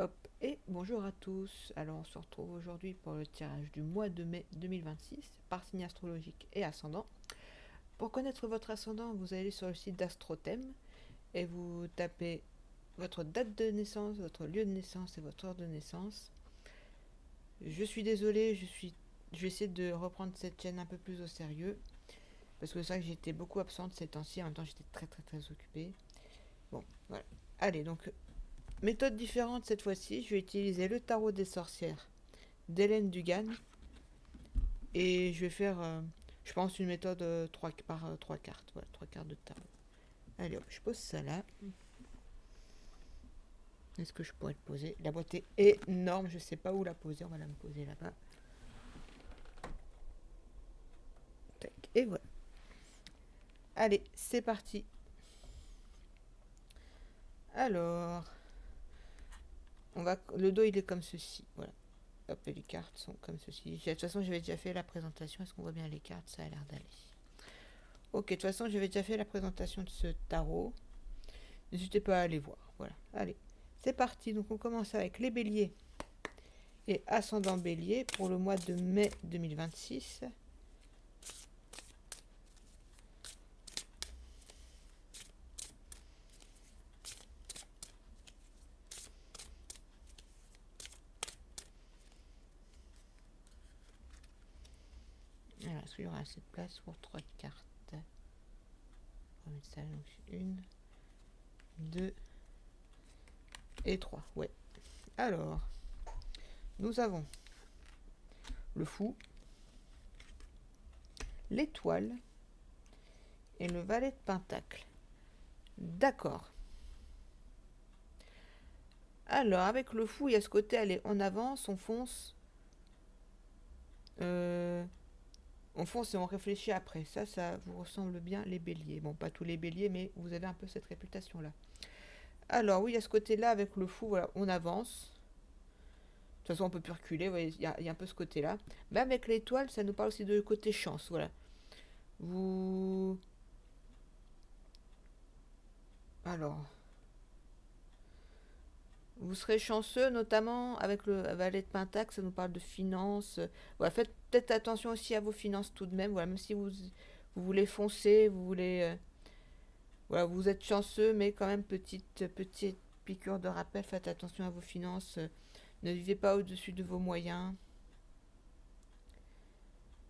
Hop, et bonjour à tous. Alors on se retrouve aujourd'hui pour le tirage du mois de mai 2026 par signe astrologique et ascendant. Pour connaître votre ascendant, vous allez sur le site d'Astrothème et vous tapez votre date de naissance, votre lieu de naissance et votre heure de naissance. Je suis désolée, je vais essayer de reprendre cette chaîne un peu plus au sérieux parce que c'est vrai que j'étais beaucoup absente ces temps-ci, en même temps j'étais très occupée. Bon, voilà. Allez, donc méthode différente cette fois-ci, je vais utiliser le tarot des sorcières d'Hélène Dugan. Et je vais faire, je pense, une méthode 3 par 3 cartes. Voilà, 3 cartes de tarot. Allez hop, je pose ça là. Est-ce que je pourrais le poser? La boîte est énorme, je sais pas où la poser. On va la me poser là-bas. Tac, et voilà. Allez, c'est parti. Alors, le dos il est comme ceci. Voilà. Hop, et les cartes sont comme ceci. De toute façon, j'avais déjà fait la présentation. Est-ce qu'on voit bien les cartes? Ça a l'air d'aller. Ok, de toute façon, j'avais déjà fait la présentation de ce tarot. N'hésitez pas à aller voir. Voilà, allez. C'est parti, donc on commence avec les béliers et ascendant bélier pour le mois de mai 2026. Alors, est-ce qu'il y aura assez de place pour 3 cartes? On va mettre ça, donc 1, 2 et 3. Ouais. Alors, nous avons le fou, l'étoile et le valet de pentacle. D'accord. Alors, avec le fou, il y a ce côté, allez, on avance, on fonce. Euh, on fonce et on réfléchit après. Ça vous ressemble bien les béliers. Bon, pas tous les béliers, mais vous avez un peu cette réputation-là. Alors, oui, il y a ce côté-là avec le fou, voilà, on avance. De toute façon, on peut plus reculer, vous voyez, il y a un peu ce côté-là. Mais avec l'étoile, ça nous parle aussi de côté chance, voilà. Vous... Alors, vous serez chanceux, notamment avec le valet de Pentacle, ça nous parle de finances. Voilà, faites peut-être attention aussi à vos finances tout de même, voilà, même si vous voulez foncer, vous voulez... voilà, vous êtes chanceux, mais quand même, petite piqûre de rappel, faites attention à vos finances. Ne vivez pas au-dessus de vos moyens.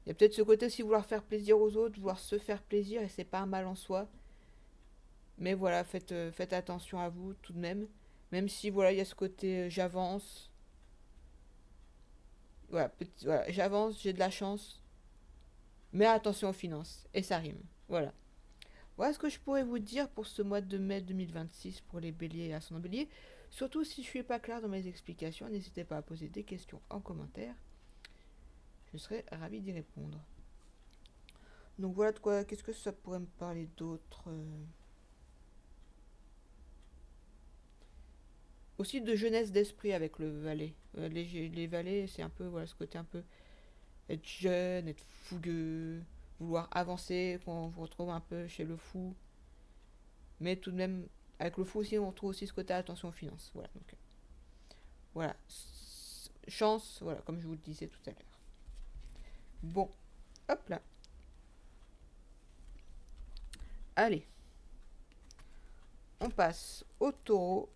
Il y a peut-être ce côté aussi vouloir faire plaisir aux autres, vouloir se faire plaisir, et c'est pas un mal en soi. Mais voilà, faites attention à vous tout de même. Même si voilà, il y a ce côté j'avance. Voilà, voilà, j'avance, j'ai de la chance. Mais attention aux finances. Et ça rime. Voilà. Voilà ce que je pourrais vous dire pour ce mois de mai 2026 pour les béliers et ascendants béliers. Surtout si je suis pas clair dans mes explications, n'hésitez pas à poser des questions en commentaire. Je serai ravie d'y répondre. Donc voilà de quoi, qu'est-ce que ça pourrait me parler d'autre Aussi de jeunesse d'esprit avec le valet. Les valets, c'est un peu, voilà, ce côté un peu être jeune, être fougueux, vouloir avancer, qu'on vous retrouve un peu chez le fou. Mais tout de même, avec le fou aussi, on retrouve aussi ce côté attention aux finances. Voilà, donc voilà. Chance, voilà, comme je vous le disais tout à l'heure. Bon, hop là. Allez, on passe au taureau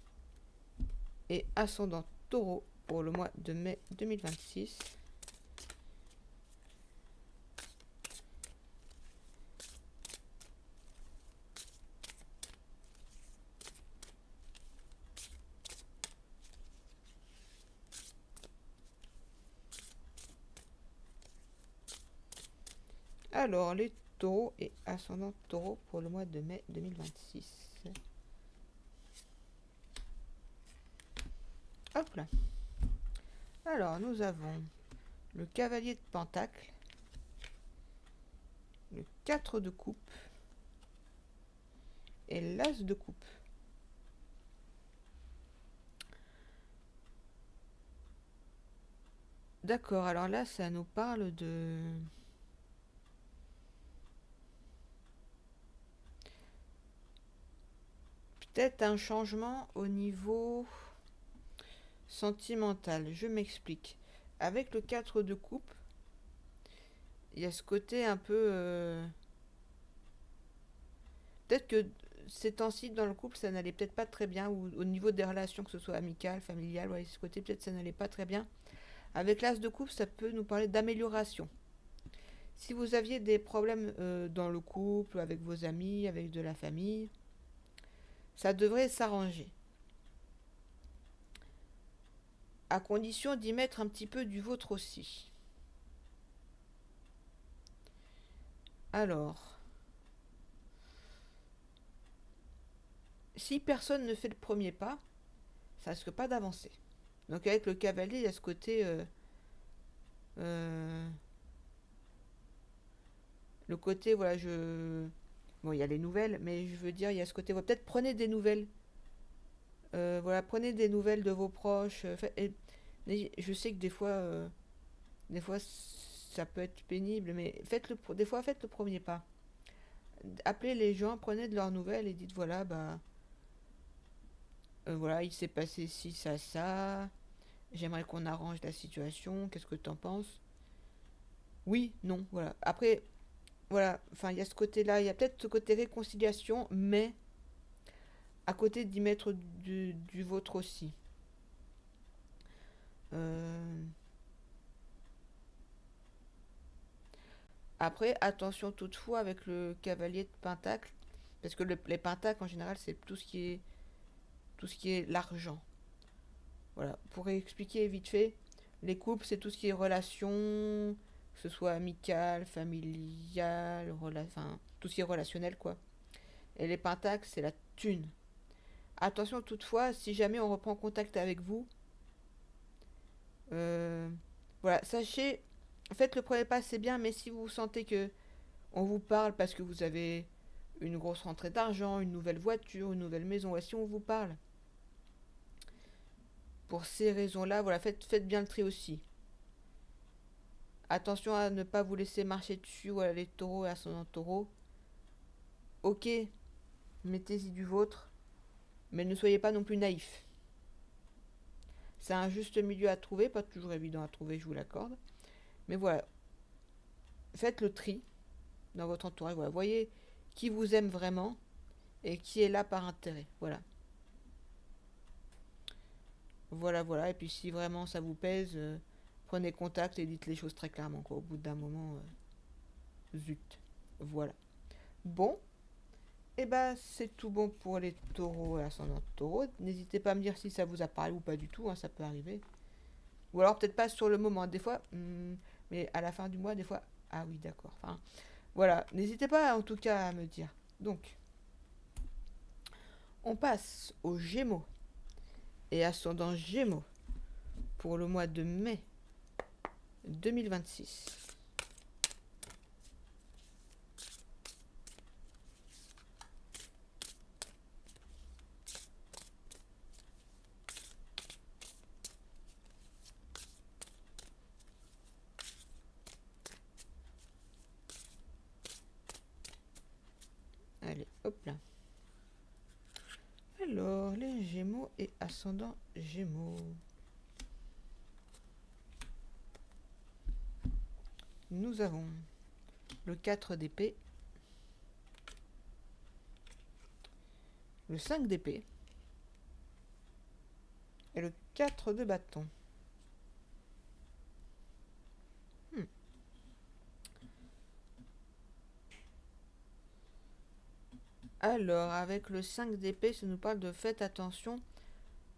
et ascendant taureau pour le mois de mai 2026. Alors, les taureaux et ascendant taureau pour le mois de mai 2026. Hop là. Alors, nous avons le cavalier de pentacle, le 4 de coupe et l'as de coupe. D'accord, alors là, ça nous parle de... Peut-être un changement au niveau Sentimental, je m'explique. Avec le 4 de coupe, il y a ce côté un peu... peut-être que ces temps-ci, dans le couple, ça n'allait peut-être pas très bien, ou au niveau des relations, que ce soit amicales, familiales, ouais, ce côté, peut-être ça n'allait pas très bien. Avec l'as de coupe, ça peut nous parler d'amélioration. Si vous aviez des problèmes dans le couple, avec vos amis, avec de la famille, ça devrait s'arranger. À condition d'y mettre un petit peu du vôtre aussi. Alors, si personne ne fait le premier pas, ça risque pas d'avancer. Donc avec le cavalier, il y a ce côté... euh, le côté, voilà, je... Bon, il y a les nouvelles, mais je veux dire, il y a ce côté... Voilà, peut-être prenez des nouvelles. Voilà, prenez des nouvelles de vos proches. Et je sais que des fois, ça peut être pénible, mais des fois, faites le premier pas. Appelez les gens, prenez de leurs nouvelles et dites, voilà, bah... voilà, il s'est passé ci, ça. J'aimerais qu'on arrange la situation. Qu'est-ce que t'en penses? Oui, non, voilà. Après, voilà, enfin, il y a ce côté-là, il y a peut-être ce côté réconciliation, mais à côté d'y mettre du vôtre aussi. Euh, Après, attention toutefois avec le cavalier de pentacle, parce que les pentacles en général, c'est tout ce qui est l'argent. Voilà, pour expliquer vite fait, les couples, c'est tout ce qui est relation, que ce soit amical, familial, enfin, tout ce qui est relationnel, quoi. Et les pentacles, c'est la thune. Attention toutefois, si jamais on reprend contact avec vous, euh, voilà, sachez, faites le premier pas, c'est bien, mais si vous sentez que on vous parle parce que vous avez une grosse rentrée d'argent, une nouvelle voiture, une nouvelle maison, ouais, si on vous parle, pour ces raisons-là, voilà, faites bien le tri aussi. Attention à ne pas vous laisser marcher dessus, voilà, les taureaux et ascendant taureau. Ok, mettez-y du vôtre, mais ne soyez pas non plus naïf. C'est un juste milieu à trouver, pas toujours évident à trouver, je vous l'accorde. Mais voilà, faites le tri dans votre entourage. Voilà, voyez qui vous aime vraiment et qui est là par intérêt. Voilà. Voilà, voilà. Et puis si vraiment ça vous pèse, prenez contact et dites les choses très clairement, quoi. Au bout d'un moment, zut. Voilà. Bon, et bah c'est tout bon pour les taureaux et ascendant taureau. N'hésitez pas à me dire si ça vous a parlé ou pas du tout, hein, ça peut arriver. Ou alors peut-être pas sur le moment, des fois, mais à la fin du mois, des fois, ah oui, d'accord. Enfin, voilà. N'hésitez pas en tout cas à me dire. Donc, on passe aux Gémeaux et ascendant Gémeaux pour le mois de mai 2026. Allez, hop là. Alors, les Gémeaux et ascendant Gémeaux. Nous avons le 4 d'épée, le 5 d'épée et le 4 de bâton. Hmm. Alors, avec le 5 d'épée, ça nous parle de faites attention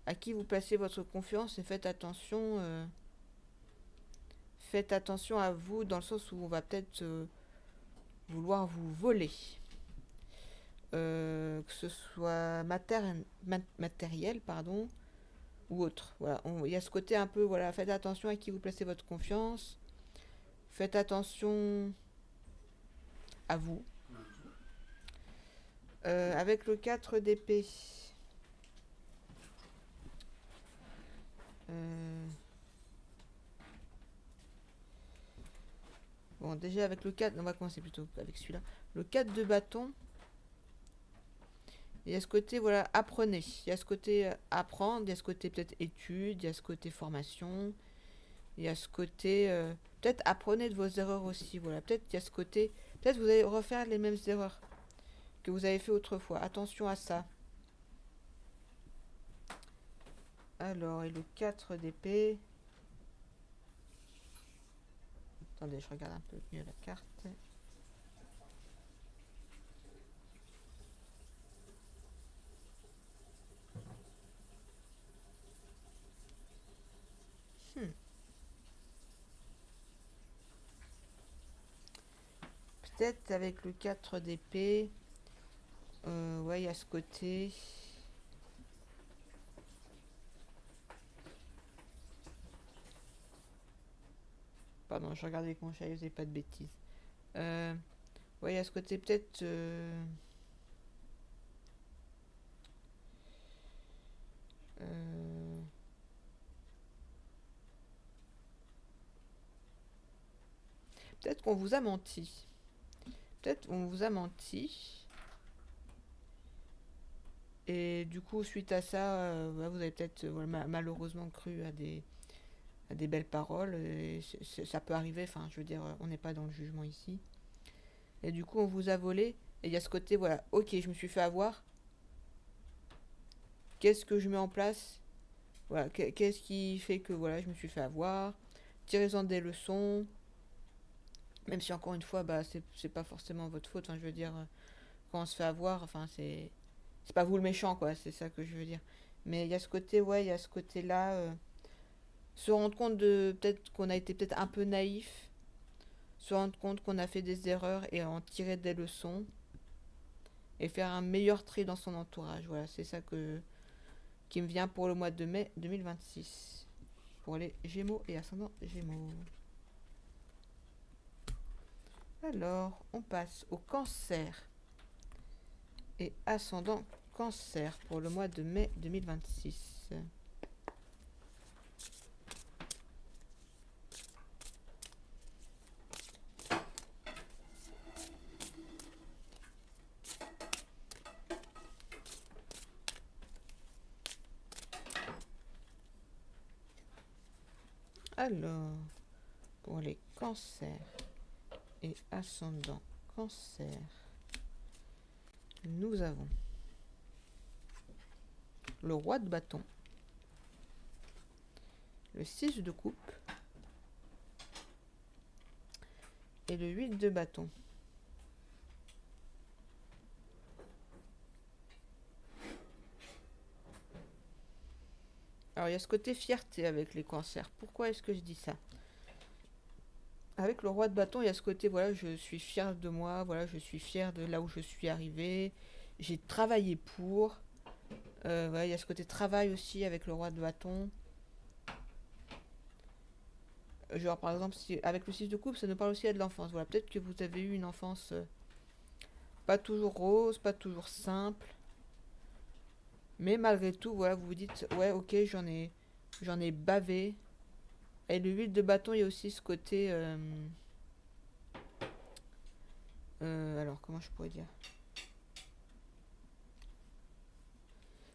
à qui vous placez votre confiance et faites attention à vous dans le sens où on va peut-être vouloir vous voler. Que ce soit matériel, pardon, ou autre. Voilà, il y a ce côté un peu, voilà, faites attention à qui vous placez votre confiance. Faites attention à vous. Avec le 4 d'épée. Bon, déjà avec le 4, on va commencer plutôt avec celui-là. Le 4 de bâton, Il y a ce côté, voilà, apprenez. Il y a ce côté apprendre, il y a ce côté peut-être études, il y a ce côté formation, il y a ce côté peut-être apprenez de vos erreurs aussi. Voilà, peut-être il y a ce côté, peut-être vous allez refaire les mêmes erreurs que vous avez fait autrefois. Attention à ça. Alors, et le 4 d'épée. Attendez, je regarde un peu mieux la carte. Hmm. Peut-être avec le 4 d'épée. Ouais, il y a ce côté. Pardon, je regarde avec mon chat, je faisais pas de bêtises. Ouais, il y a ce côté peut-être. Euh, peut-être qu'on vous a menti. Peut-être qu'on vous a menti. Et du coup, suite à ça, ouais, vous avez peut-être malheureusement cru à des belles paroles. Et ça peut arriver, enfin, je veux dire, on n'est pas dans le jugement ici. Et du coup, on vous a volé. Et il y a ce côté, voilà, ok, je me suis fait avoir. Qu'est-ce que je mets en place? Voilà, qu'est-ce qui fait que voilà, je me suis fait avoir? Tirez-en des leçons. Même si encore une fois, bah, c'est pas forcément votre faute. Enfin, je veux dire, quand on se fait avoir, enfin, c'est pas vous le méchant, quoi. C'est ça que je veux dire. Mais il y a ce côté, ouais, il y a ce côté-là. Se rendre compte de peut-être qu'on a été peut-être un peu naïf. Se rendre compte qu'on a fait des erreurs et en tirer des leçons. Et faire un meilleur tri dans son entourage. Voilà, c'est ça qui me vient pour le mois de mai 2026. Pour les Gémeaux et ascendant Gémeaux. Alors, on passe au Cancer et ascendant Cancer pour le mois de mai 2026. Alors, pour les Cancers et ascendant Cancer, nous avons le roi de bâton, le 6 de coupe et le 8 de bâton. Alors il y a ce côté fierté avec les cancers. Pourquoi est-ce que je dis ça? Avec le roi de bâton, il y a ce côté, voilà, je suis fier de moi, voilà, je suis fier de là où je suis arrivé, j'ai travaillé pour. Voilà, il y a ce côté travail aussi avec le roi de bâton. Genre par exemple, si, avec le 6 de coupe, ça nous parle aussi de l'enfance. Voilà, peut-être que vous avez eu une enfance pas toujours rose, pas toujours simple. Mais malgré tout, voilà, vous vous dites, ouais, ok, j'en ai bavé. Et le 8 de bâton, il y a aussi ce côté. Alors, comment je pourrais dire?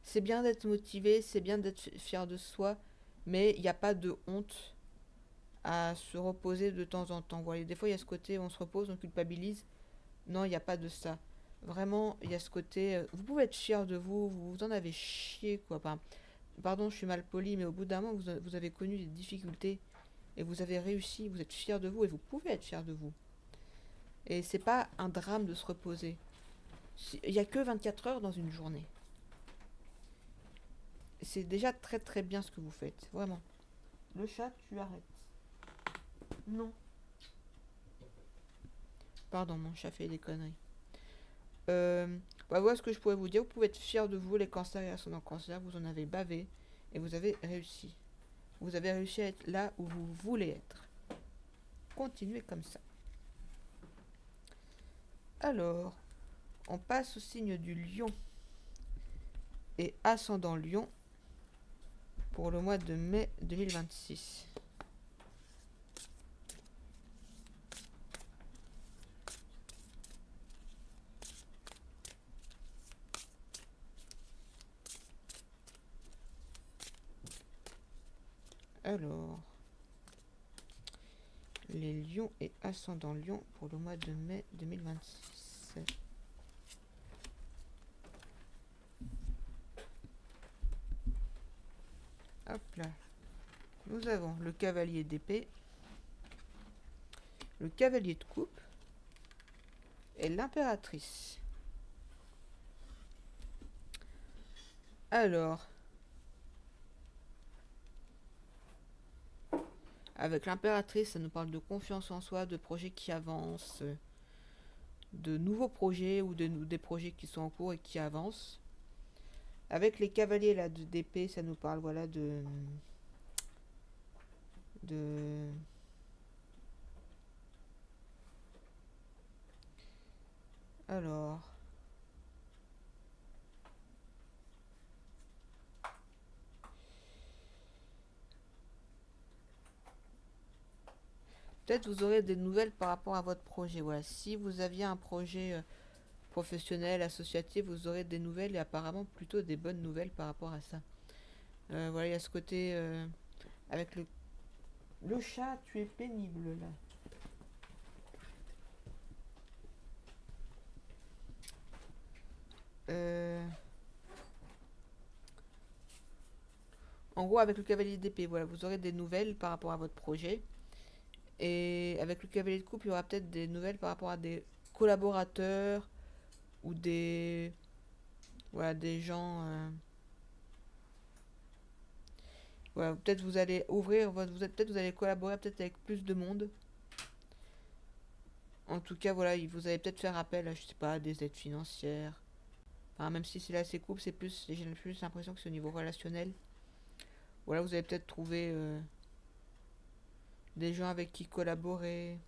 C'est bien d'être motivé, c'est bien d'être fier de soi, mais il n'y a pas de honte à se reposer de temps en temps. Vous voyez, des fois, il y a ce côté, on se repose, on culpabilise. Non, il n'y a pas de ça. Vraiment, il y a ce côté. Vous pouvez être fier de vous, vous en avez chié, quoi. Enfin, pardon, je suis mal poli, mais au bout d'un moment, vous avez connu des difficultés et vous avez réussi, vous êtes fier de vous et vous pouvez être fier de vous. Et c'est pas un drame de se reposer. Il n'y a que 24 heures dans une journée. C'est déjà très très bien ce que vous faites, vraiment. Le chat, tu arrêtes. Non. Pardon, mon chat fait des conneries. Voilà ce que je pourrais vous dire. Vous pouvez être fiers de vous, les cancers et ascendants cancer. Vous en avez bavé et vous avez réussi. Vous avez réussi à être là où vous voulez être. Continuez comme ça. Alors, on passe au signe du lion et ascendant lion pour le mois de mai 2026. Alors, les lions et ascendant lion pour le mois de mai 2026. Hop là. Nous avons le cavalier d'épée, le cavalier de coupe et l'impératrice. Alors, avec l'impératrice, ça nous parle de confiance en soi, de projets qui avancent, de nouveaux projets ou des projets qui sont en cours et qui avancent. Avec les cavaliers là d'épée, ça nous parle voilà de alors peut-être vous aurez des nouvelles par rapport à votre projet. Voilà, si vous aviez un projet professionnel, associatif, vous aurez des nouvelles et apparemment plutôt des bonnes nouvelles par rapport à ça. Voilà, il y a ce côté avec le chat, tu es pénible là. Euh, En gros, avec le cavalier d'épée, voilà, vous aurez des nouvelles par rapport à votre projet. Et avec le cavalier de coupe, il y aura peut-être des nouvelles par rapport à des collaborateurs ou des, voilà, des gens. Voilà, peut-être vous allez ouvrir, peut-être vous allez collaborer peut-être avec plus de monde. En tout cas, voilà, vous allez peut-être faire appel à, je sais pas, des aides financières. Enfin, même si c'est là, c'est couple, c'est plus, j'ai plus l'impression que c'est au niveau relationnel. Voilà, vous allez peut-être trouver des gens avec qui collaborer.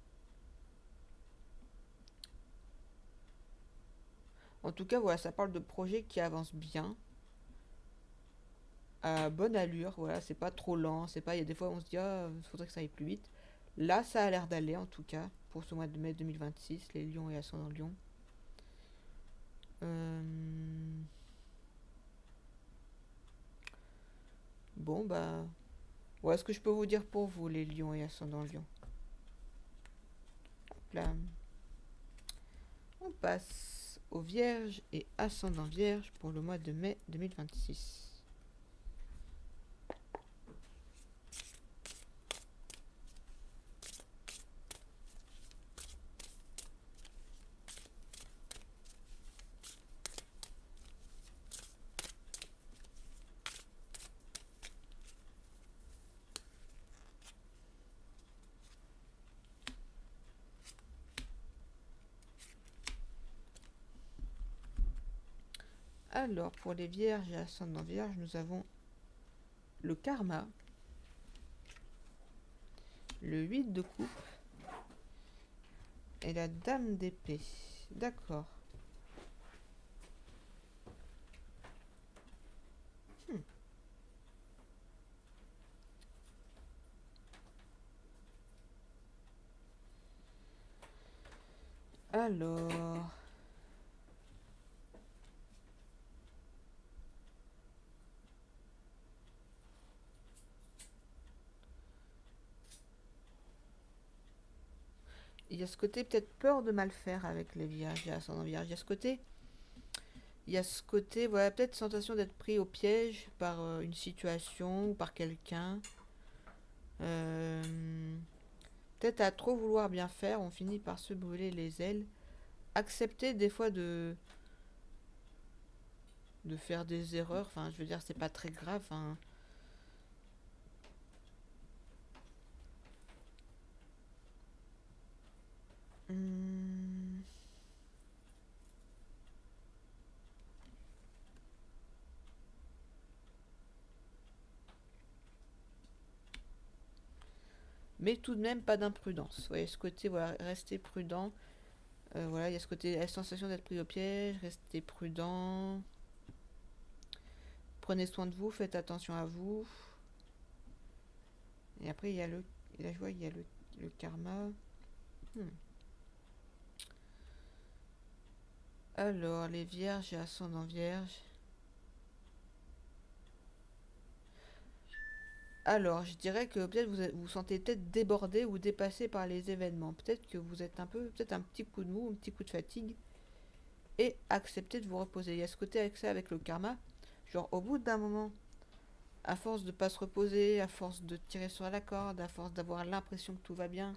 En tout cas, voilà, ça parle de projets qui avancent bien, à bonne allure. Voilà, c'est pas trop lent, c'est pas. Il y a des fois où on se dit, ah, il faudrait que ça aille plus vite. Là, ça a l'air d'aller en tout cas pour ce mois de mai 2026, les lions et ascendant lion. Euh, Bon, bah. Voilà ce que je peux vous dire pour vous, les lions et ascendant lion. Là, on passe aux vierges et ascendant vierge pour le mois de mai 2026. Alors, pour les vierges et ascendant vierge, nous avons le karma, le 8 de coupe et la dame d'épée. D'accord. Hmm. Alors, il y a ce côté peut-être peur de mal faire avec les vierges et ascendant vierge. Il y a ce côté, voilà, peut-être sensation d'être pris au piège par une situation ou par quelqu'un. Euh, Peut-être à trop vouloir bien faire, on finit par se brûler les ailes. Accepter des fois de faire des erreurs, enfin je veux dire c'est pas très grave. Hein. Hum, Mais tout de même pas d'imprudence. Vous voyez ce côté, voilà, rester prudent. Voilà, il y a ce côté, la sensation d'être pris au piège, restez prudent. Prenez soin de vous, faites attention à vous. Et après, il y a la joie, il y a le karma. Hmm. Alors, les vierges et ascendant vierge. Alors, je dirais que peut-être vous vous sentez peut-être débordé ou dépassé par les événements. Peut-être que vous êtes un peu, peut-être un petit coup de mou, un petit coup de fatigue. Et acceptez de vous reposer. Il y a ce côté avec ça, avec le karma. Genre, au bout d'un moment, à force de pas se reposer, à force de tirer sur la corde, à force d'avoir l'impression que tout va bien,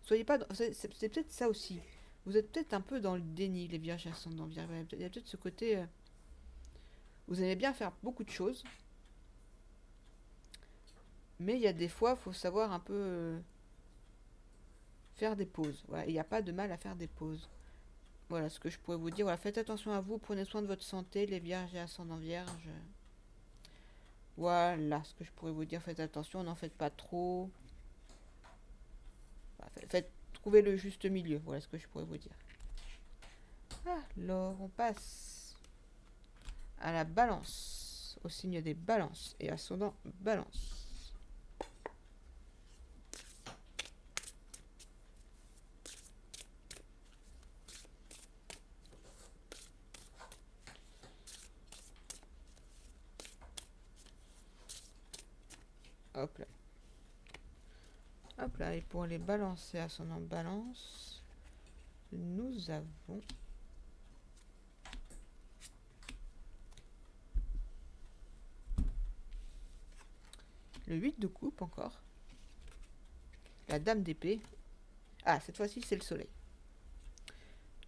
soyez pas. C'est peut-être ça aussi. Vous êtes peut-être un peu dans le déni, les vierges ascendants vierges. Il y a peut-être ce côté. Vous aimez bien faire beaucoup de choses, mais il y a des fois, il faut savoir un peu faire des pauses. Voilà, il n'y a pas de mal à faire des pauses. Voilà ce que je pourrais vous dire. Voilà, faites attention à vous, prenez soin de votre santé, les vierges et ascendants vierges. Voilà ce que je pourrais vous dire. Faites attention, n'en faites pas trop. Voilà, trouvez le juste milieu. Voilà ce que je pourrais vous dire. Alors, on passe à la balance, au signe des balances et ascendant balance. Hop là. Hop là, et pour les balances et ascendant balance, nous avons le 8 de coupe encore, la dame d'épée. Ah, cette fois-ci, c'est le soleil.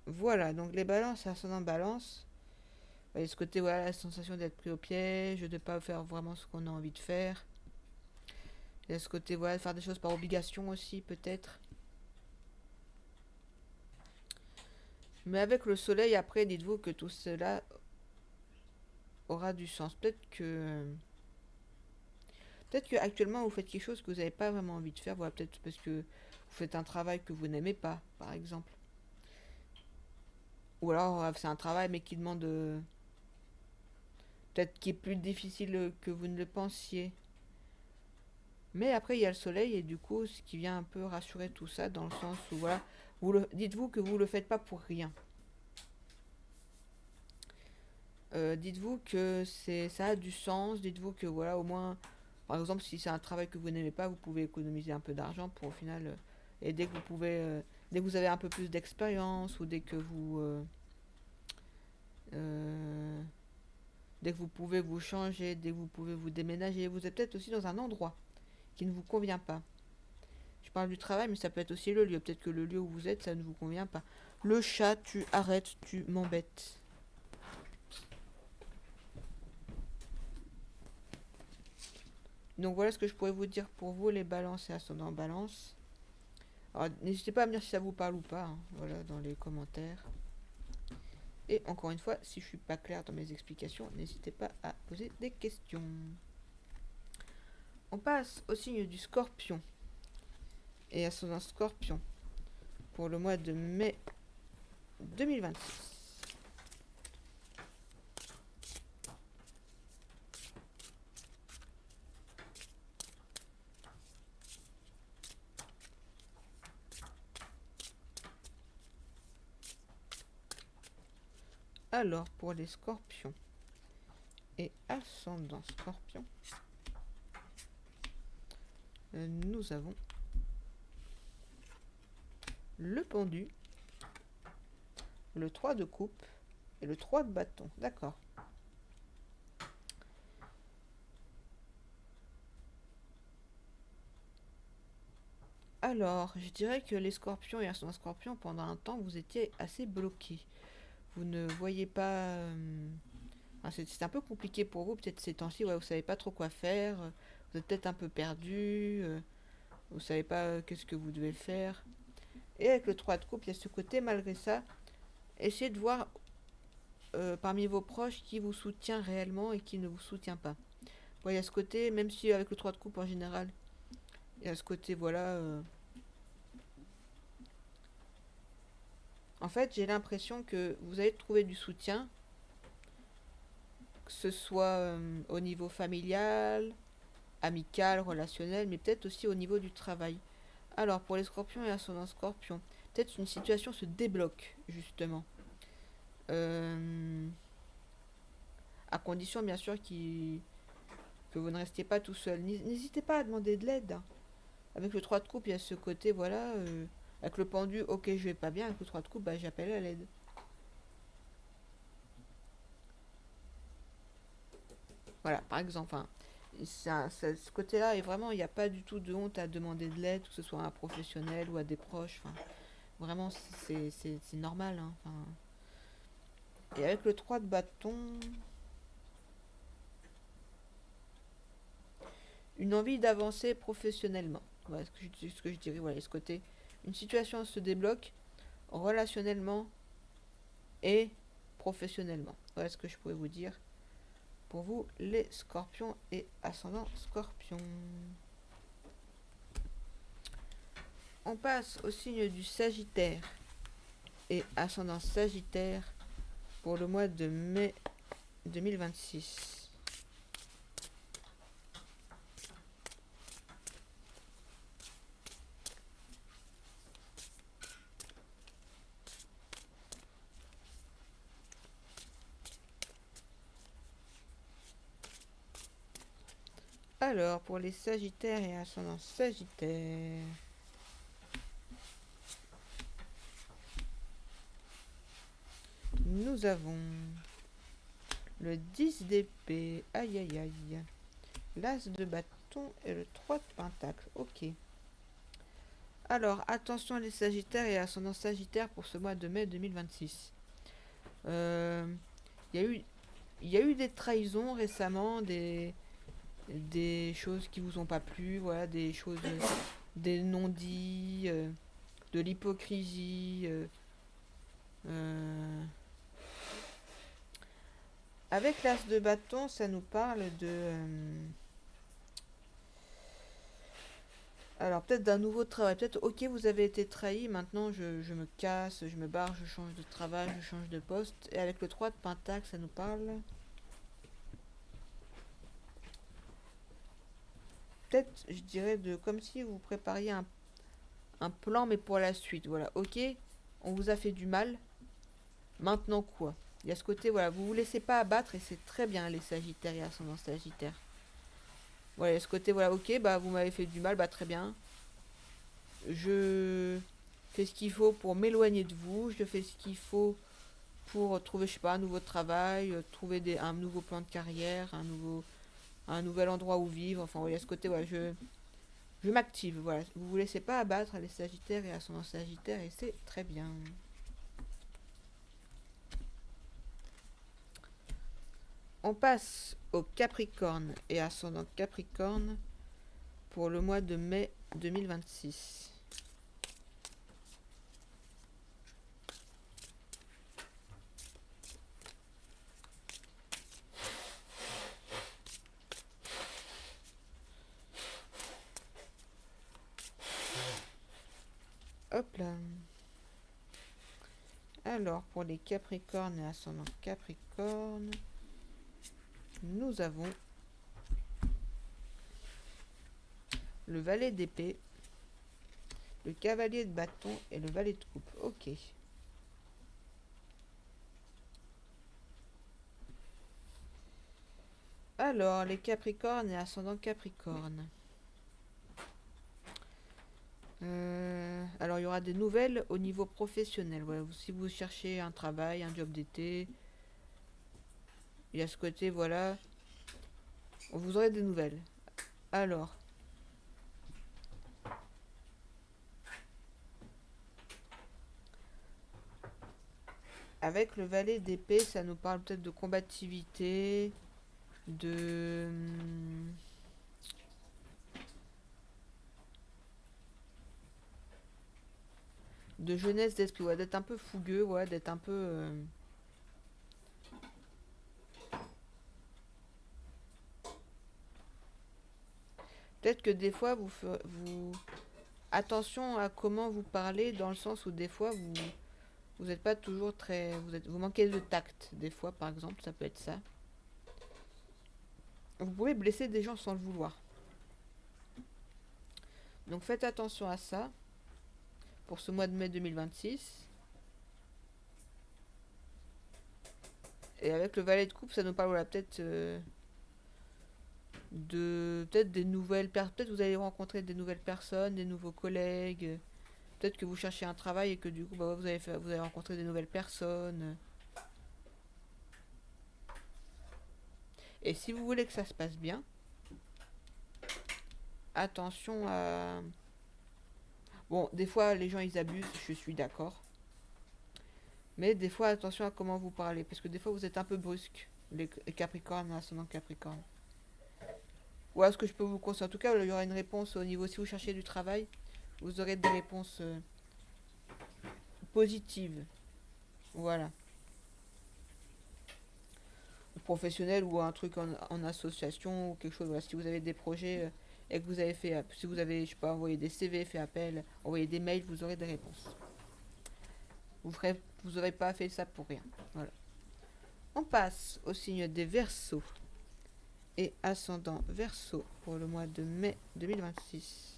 Voilà, donc les balances et ascendant balance. Il y a ce côté, voilà, la sensation d'être pris au piège, de ne pas faire vraiment ce qu'on a envie de faire. Il y a ce côté, voilà, de faire des choses par obligation aussi, peut-être. Mais avec le soleil, après, dites-vous que tout cela aura du sens. Peut-être que actuellement vous faites quelque chose que vous n'avez pas vraiment envie de faire. Voilà, peut-être parce que vous faites un travail que vous n'aimez pas, par exemple. Ou alors c'est un travail mais qui demande peut-être qui est plus difficile que vous ne le pensiez. Mais après il y a le soleil et du coup ce qui vient un peu rassurer tout ça dans le sens où voilà, dites-vous que vous le faites pas pour rien. Dites-vous que ça a du sens. Dites-vous que voilà, au moins, par exemple, si c'est un travail que vous n'aimez pas, vous pouvez économiser un peu d'argent pour au final, et dès que vous pouvez, dès que vous avez un peu plus d'expérience ou euh, dès que vous pouvez vous changer, dès que vous pouvez vous déménager, vous êtes peut-être aussi dans un endroit qui ne vous convient pas. Je parle du travail, mais ça peut être aussi le lieu. Peut-être que le lieu où vous êtes, ça ne vous convient pas. Le chat, tu arrêtes, tu m'embêtes. Donc voilà ce que je pourrais vous dire pour vous, les balances et ascendants balance. Alors n'hésitez pas à me dire si ça vous parle ou pas, hein, voilà, dans les commentaires. Et encore une fois, si je suis pas clair dans mes explications, n'hésitez pas à poser des questions. On passe au signe du scorpion et ascendant scorpion pour le mois de mai 2026. Alors, pour les scorpions et ascendant scorpion, nous avons le pendu, le 3 de coupe et le 3 de bâton. D'accord. Alors, je dirais que les scorpions et ascendant scorpion, pendant un temps, vous étiez assez bloqués. Vous ne voyez pas... c'est un peu compliqué pour vous, peut-être ces temps-ci, ouais, vous savez pas trop quoi faire, vous êtes peut-être un peu perdu, vous savez pas qu'est-ce que vous devez faire. Et avec le 3 de coupe, il y a ce côté, malgré ça, essayez de voir parmi vos proches qui vous soutient réellement et qui ne vous soutient pas. Bon, il y a ce côté, même si avec le 3 de coupe en général, il y a ce côté, voilà... En fait, j'ai l'impression que vous allez trouver du soutien, que ce soit au niveau familial, amical, relationnel, mais peut-être aussi au niveau du travail. Alors, pour les scorpions et ascendant scorpion, peut-être une situation se débloque, justement. À condition, bien sûr, que vous ne restiez pas tout seul. N'hésitez pas à demander de l'aide, hein. Avec le 3 de coupe, il y a ce côté, voilà, avec le pendu, ok, je vais pas bien, avec le 3 de coupe, bah, j'appelle à l'aide. Voilà, par exemple, hein, ce côté-là, et vraiment, il n'y a pas du tout de honte à demander de l'aide, que ce soit à un professionnel ou à des proches. Enfin, vraiment, c'est normal, hein, enfin. Et avec le 3 de bâton, une envie d'avancer professionnellement. Voilà ce que je dirais, voilà, ce côté. Une situation se débloque relationnellement et professionnellement. Voilà ce que je pourrais vous dire pour vous, les scorpions et ascendant scorpion. On passe au signe du Sagittaire et ascendant Sagittaire pour le mois de mai 2026. Alors, pour les Sagittaires et ascendant Sagittaire, nous avons le 10 d'épée, aïe aïe aïe, l'as de bâton et le 3 de pentacle, ok. Alors, attention les Sagittaires et ascendant Sagittaire pour ce mois de mai 2026. Il y a eu des trahisons récemment, des choses qui vous ont pas plu, voilà, des choses, des non-dits, de l'hypocrisie. Avec l'as de bâton, ça nous parle de... alors peut-être d'un nouveau travail, peut-être ok vous avez été trahi, maintenant je me casse, je me barre, je change de travail, je change de poste. Et avec le 3 de pentacle, ça nous parle... peut-être, je dirais, de comme si vous prépariez un plan, mais pour la suite. Voilà, ok, on vous a fait du mal, maintenant quoi? Il y a ce côté, voilà, vous vous laissez pas abattre et c'est très bien les Sagittaires et ascendant Sagittaire. Voilà, il y a ce côté, voilà, ok, bah vous m'avez fait du mal, bah très bien. Je fais ce qu'il faut pour m'éloigner de vous, je fais ce qu'il faut pour trouver, je sais pas, un nouveau travail, trouver un nouveau plan de carrière, un nouvel endroit où vivre. Enfin, voilà, il y a ce côté, voilà, je m'active, voilà. Vous vous laissez pas abattre les Sagittaires et ascendant Sagittaire et c'est très bien. On passe au Capricorne et ascendant Capricorne pour le mois de mai 2026. Hop là. Alors, pour les Capricornes et ascendant Capricorne, nous avons le valet d'épée, le cavalier de bâton et le valet de coupe. Ok. Alors, les Capricornes et ascendant Capricorne. Alors, il y aura des nouvelles au niveau professionnel. Voilà, si vous cherchez un travail, un job d'été, il y a ce côté, voilà, vous aurez des nouvelles. Alors, avec le valet d'épée, ça nous parle peut-être de combativité, de... de jeunesse d'esprit, ouais, d'être un peu fougueux, ouais, d'être un peu... peut-être que des fois, vous... attention à comment vous parlez, dans le sens où des fois, vous n'êtes pas toujours très... vous manquez de tact, des fois, par exemple, ça peut être ça. Vous pouvez blesser des gens sans le vouloir. Donc faites attention à ça pour ce mois de mai 2026. Et avec le valet de coupe, ça nous parle, voilà, peut-être de peut-être des nouvelles personnes. Peut-être vous allez rencontrer des nouvelles personnes, des nouveaux collègues. Peut-être que vous cherchez un travail et que du coup, bah, vous allez rencontrer des nouvelles personnes. Et si vous voulez que ça se passe bien, attention à... Bon, des fois, les gens, ils abusent, je suis d'accord. Mais des fois, attention à comment vous parlez. Parce que des fois, vous êtes un peu brusque. Les Capricornes, ascendant Capricorne. Voilà ce que je peux vous conseiller. En tout cas, il y aura une réponse au niveau, si vous cherchez du travail, vous aurez des réponses positives. Voilà. Professionnel ou un truc en association ou quelque chose. Voilà. Si vous avez des projets et que vous avez fait, si vous avez, je sais pas, envoyé des CV, fait appel, envoyé des mails, vous aurez des réponses. Vous n'aurez pas fait ça pour rien. Voilà. On passe au signe des Verseaux et ascendant Verseau pour le mois de mai 2026.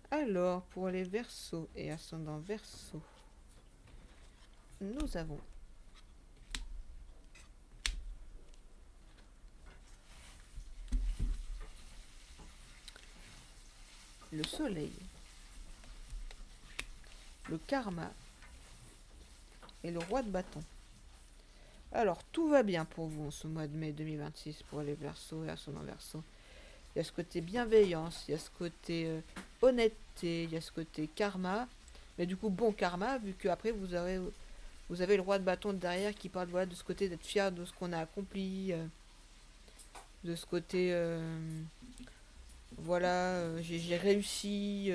Alors, pour les Verseaux et ascendant Verseau, nous avons le Soleil, le Karma et le Roi de bâton. Alors, tout va bien pour vous en ce mois de mai 2026 pour les Verseaux et ascendant Verseau. Il y a ce côté bienveillance, il y a ce côté honnêteté, il y a ce côté karma. Mais du coup, bon karma, vu qu'après, vous avez le roi de bâton derrière qui parle voilà, de ce côté d'être fier de ce qu'on a accompli, de ce côté, voilà, j'ai réussi,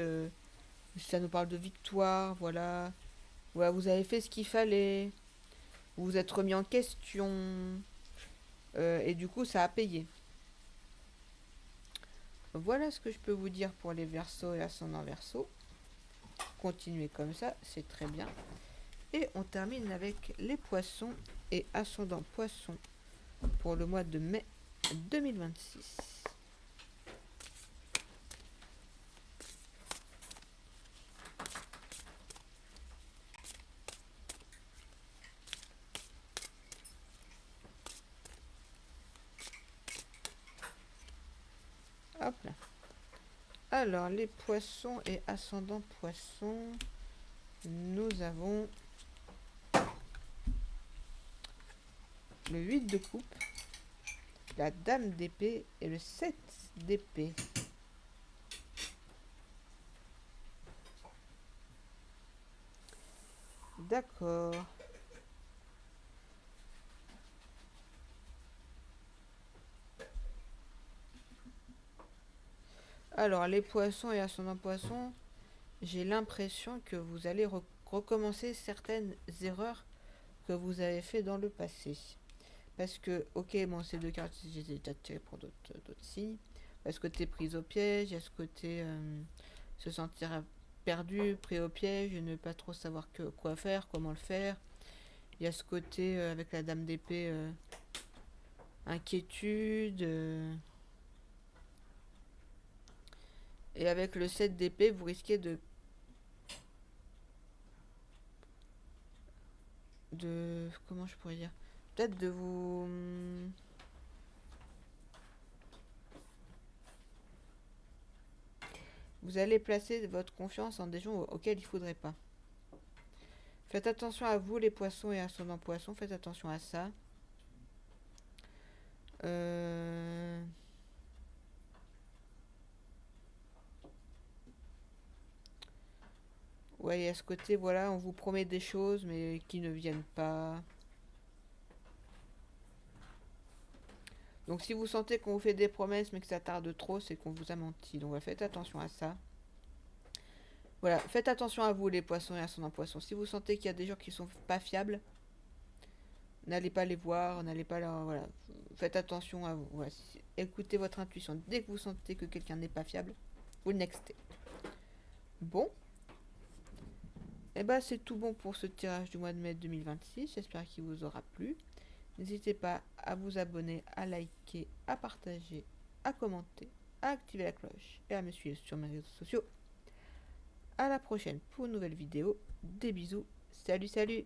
ça nous parle de victoire, voilà. Voilà, vous avez fait ce qu'il fallait, vous vous êtes remis en question, et du coup, ça a payé. Voilà ce que je peux vous dire pour les Verseaux et ascendant Verseau. Continuez comme ça, c'est très bien. Et on termine avec les Poissons et ascendant Poissons pour le mois de mai 2026. Hop là. Alors, les Poissons et ascendant Poissons, nous avons le 8 de coupe, la dame d'épée et le 7 d'épée. D'accord. Alors, les Poissons et ascendant Poissons, j'ai l'impression que vous allez recommencer certaines erreurs que vous avez fait dans le passé. Parce que, ok, bon, ces deux cartes, j'ai déjà tiré pour d'autres signes. Parce que t'es prise au piège, il y a ce côté se sentir perdu, pris au piège, ne pas trop savoir quoi faire, comment le faire. Il y a ce côté avec la dame d'épée, inquiétude. Et avec le 7 d'épée, vous risquez de. Comment je pourrais dire? Peut-être de vous. Vous allez placer votre confiance en des gens auxquels il ne faudrait pas. Faites attention à vous, les poissons et ascendant poissons, faites attention à ça. Euh... Ouais, il y a ce côté, voilà, on vous promet des choses, mais qui ne viennent pas. Donc si vous sentez qu'on vous fait des promesses, mais que ça tarde trop, c'est qu'on vous a menti. Donc voilà, faites attention à ça. Voilà, faites attention à vous, les poissons et ascendant poissons. Si vous sentez qu'il y a des gens qui sont pas fiables, n'allez pas les voir, n'allez pas leur... Voilà, faites attention à vous. Voilà, écoutez votre intuition. Dès que vous sentez que quelqu'un n'est pas fiable, vous le nextez. Bon, et bah c'est tout bon pour ce tirage du mois de mai 2026. J'espère qu'il vous aura plu. N'hésitez pas à vous abonner, à liker, à partager à commenter, à activer la cloche et à me suivre sur mes réseaux sociaux. À la prochaine pour une nouvelle vidéo. Des bisous. Salut, salut!